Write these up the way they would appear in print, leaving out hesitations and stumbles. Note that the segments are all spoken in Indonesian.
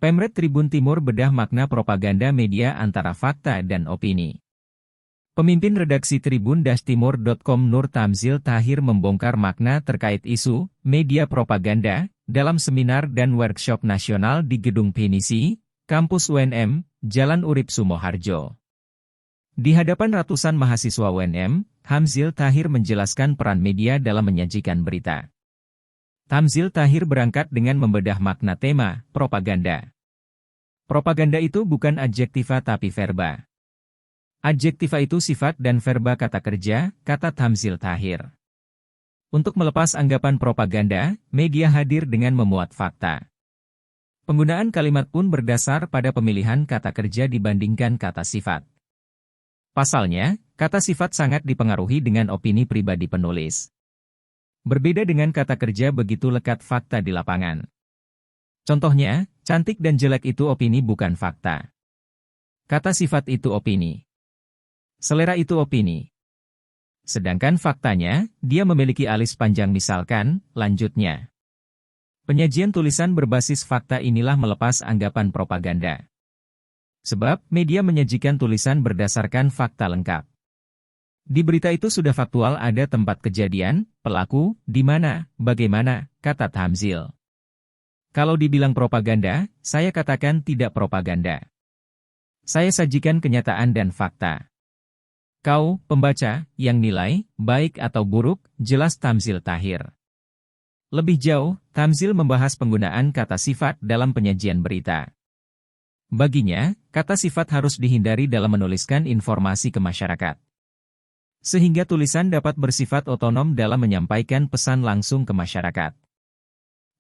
Pemret Tribun Timur bedah makna propaganda media antara fakta dan opini. Pemimpin redaksi Tribun-Timur.com Nur Tamzil Tahir membongkar makna terkait isu media propaganda dalam seminar dan workshop nasional di Gedung Pinisi, Kampus UNM, Jalan Urip Sumoharjo. Di hadapan ratusan mahasiswa UNM, Tamzil Tahir menjelaskan peran media dalam menyajikan berita. Tamzil Tahir berangkat dengan membedah makna tema propaganda. Propaganda itu bukan adjektiva tapi verba. Adjektiva itu sifat dan verba kata kerja, kata Tamzil Tahir. Untuk melepas anggapan propaganda, media hadir dengan memuat fakta. Penggunaan kalimat pun berdasar pada pemilihan kata kerja dibandingkan kata sifat. Pasalnya, kata sifat sangat dipengaruhi dengan opini pribadi penulis. Berbeda dengan kata kerja begitu lekat fakta di lapangan. Contohnya, cantik dan jelek itu opini bukan fakta. Kata sifat itu opini. Selera itu opini. Sedangkan faktanya, dia memiliki alis panjang misalkan, lanjutnya. Penyajian tulisan berbasis fakta inilah melepas anggapan propaganda. Sebab, media menyajikan tulisan berdasarkan fakta lengkap. Di berita itu sudah faktual ada tempat kejadian, pelaku, di mana, bagaimana, kata Tamzil. Kalau dibilang propaganda, saya katakan tidak propaganda. Saya sajikan kenyataan dan fakta. Kau, pembaca, yang nilai, baik atau buruk, jelas Tamzil Tahir. Lebih jauh, Tamzil membahas penggunaan kata sifat dalam penyajian berita. Baginya, kata sifat harus dihindari dalam menuliskan informasi ke masyarakat. Sehingga tulisan dapat bersifat otonom dalam menyampaikan pesan langsung ke masyarakat.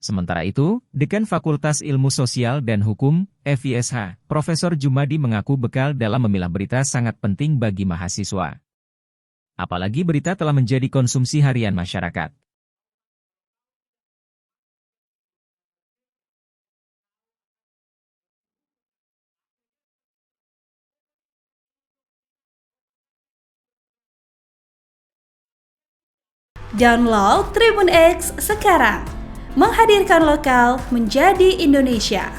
Sementara itu, Dekan Fakultas Ilmu Sosial dan Hukum, FISH, Profesor Jumadi mengaku bekal dalam memilah berita sangat penting bagi mahasiswa. Apalagi berita telah menjadi konsumsi harian masyarakat. Download Tribun X sekarang, menghadirkan lokal menjadi Indonesia.